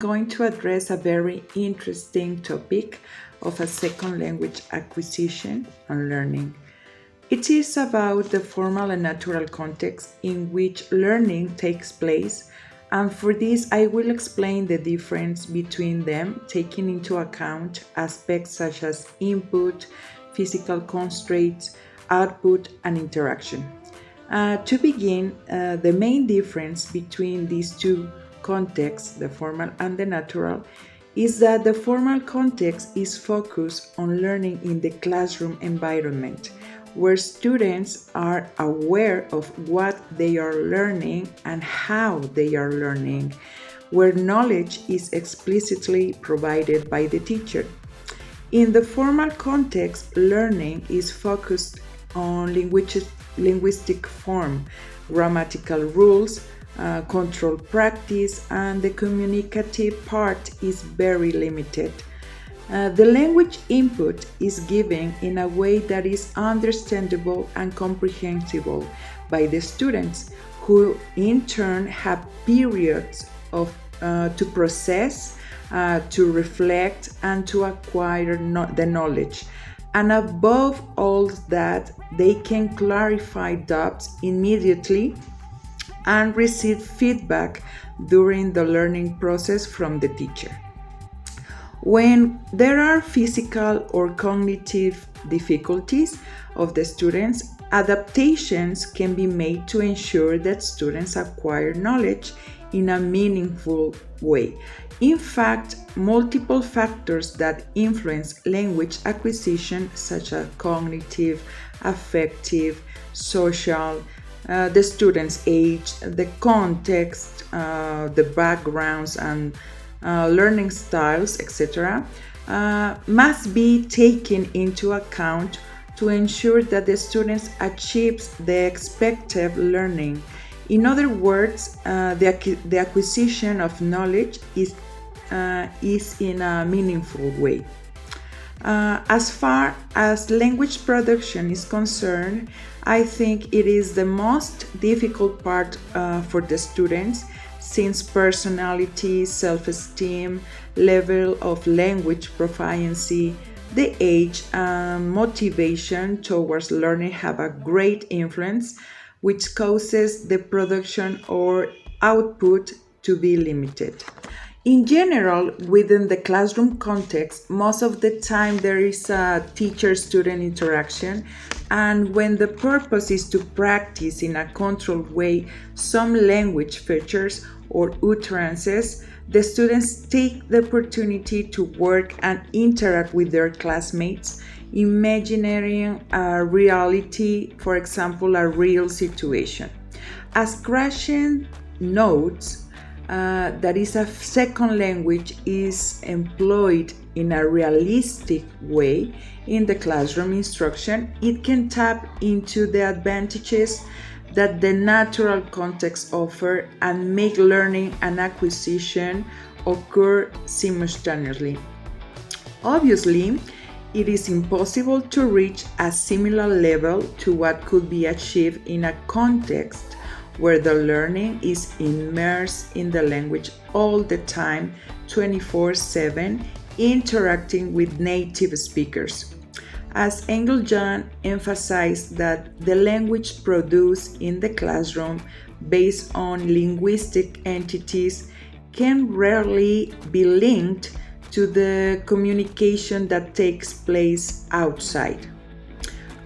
going to address a very interesting topic of a second language acquisition and learning. It is about the formal and natural context in which learning takes place, and for this, I will explain the difference between them, taking into account aspects such as input, physical constraints, output, and interaction. To begin, the main difference between these two contexts, the formal and the natural, is that the formal context is focused on learning in the classroom environment, where students are aware of what they are learning and how they are learning, where knowledge is explicitly provided by the teacher. In the formal context, learning is focused on linguistic form, grammatical rules, control practice, and the communicative part is very limited. The language input is given in a way that is understandable and comprehensible by the students, who in turn have periods to process, to reflect, and to acquire the knowledge. And above all that, they can clarify doubts immediately and receive feedback during the learning process from the teacher. When there are physical or cognitive difficulties of the students, adaptations can be made to ensure that students acquire knowledge in a meaningful way. In fact, multiple factors that influence language acquisition, such as cognitive, affective, social, the student's age, the context, the backgrounds, and learning styles, etc., must be taken into account to ensure that the students achieves the expected learning. In other words, the acquisition of knowledge is in a meaningful way. As far as language production is concerned, I think it is the most difficult part for the students, since personality, self-esteem, level of language proficiency, the age, and motivation towards learning have a great influence, which causes the production or output to be limited. In general, within the classroom context, most of the time there is a teacher-student interaction, and when the purpose is to practice in a controlled way some language features or utterances, the students take the opportunity to work and interact with their classmates, imagining a reality, for example, a real situation. As Krashen notes, that is a second language is employed in a realistic way in the classroom instruction, it can tap into the advantages that the natural context offer and make learning and acquisition occur simultaneously. Obviously, it is impossible to reach a similar level to what could be achieved in a context where the learning is immersed in the language all the time, 24/7, interacting with native speakers. As Engeljan emphasized that the language produced in the classroom based on linguistic entities can rarely be linked to the communication that takes place outside.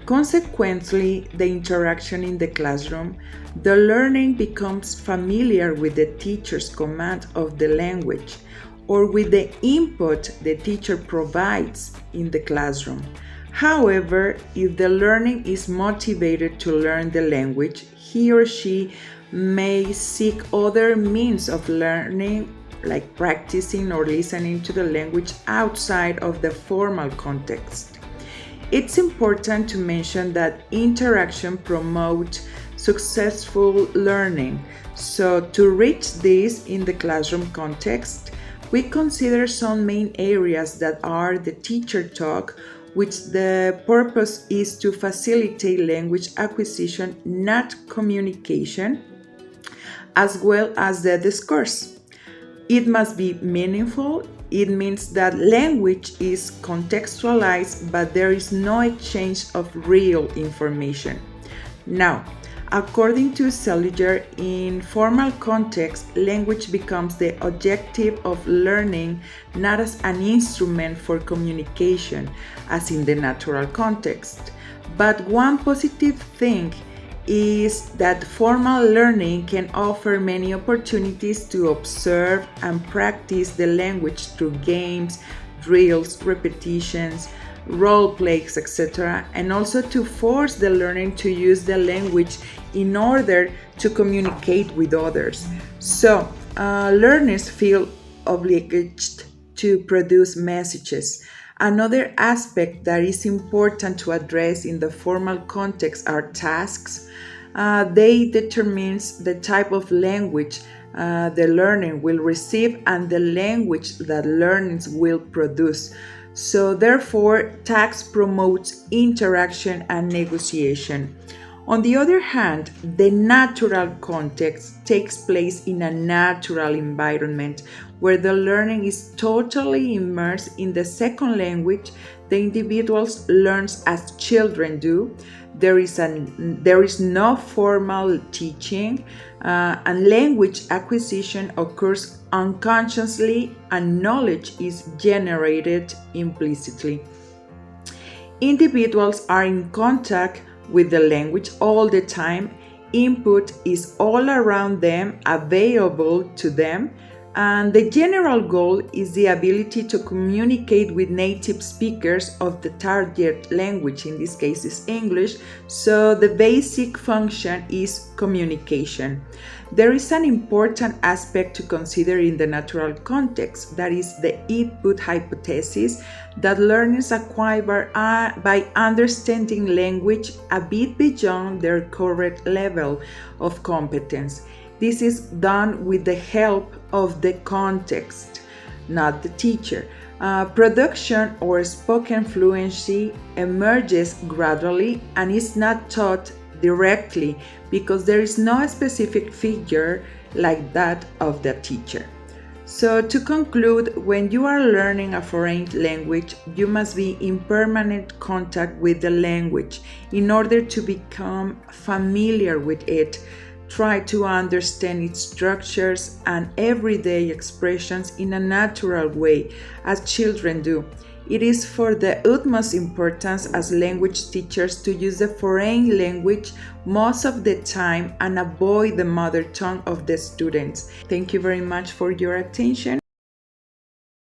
Consequently, the interaction in the classroom, the learning becomes familiar with the teacher's command of the language or with the input the teacher provides in the classroom. However, if the learning is motivated to learn the language, he or she may seek other means of learning, like practicing or listening to the language outside of the formal context. It's important to mention that interaction promotes successful learning. So, to reach this in the classroom context, we consider some main areas that are the teacher talk, which the purpose is to facilitate language acquisition, not communication, as well as the discourse. It must be meaningful. It means that language is contextualized, but there is no exchange of real information. Now, according to Seliger, in formal context, language becomes the objective of learning, not as an instrument for communication, as in the natural context. But one positive thing is that formal learning can offer many opportunities to observe and practice the language through games, drills, repetitions, role plays, etc., and also to force the learning to use the language in order to communicate with others. So, learners feel obliged to produce messages. Another aspect that is important to address in the formal context are tasks. They determines the type of language the learning will receive and the language that learners will produce. So therefore, task promotes interaction and negotiation. On the other hand, the natural context takes place in a natural environment where the learning is totally immersed in the second language. The individuals learns as children do. There is no formal teaching, and language acquisition occurs unconsciously, and knowledge is generated implicitly. Individuals are in contact with the language all the time. Input is all around them, available to them, and the general goal is the ability to communicate with native speakers of the target language, in this case is English, so the basic function is communication. There is an important aspect to consider in the natural context, that is the input hypothesis, that learners acquire by understanding language a bit beyond their current level of competence. This is done with the help of the context, not the teacher. Production or spoken fluency emerges gradually and is not taught directly because there is no specific figure like that of the teacher. So, to conclude, when you are learning a foreign language, you must be in permanent contact with the language in order to become familiar with it. Try to understand its structures and everyday expressions in a natural way, as children do. It is for the utmost importance as language teachers to use the foreign language most of the time and avoid the mother tongue of the students. Thank you very much for your attention.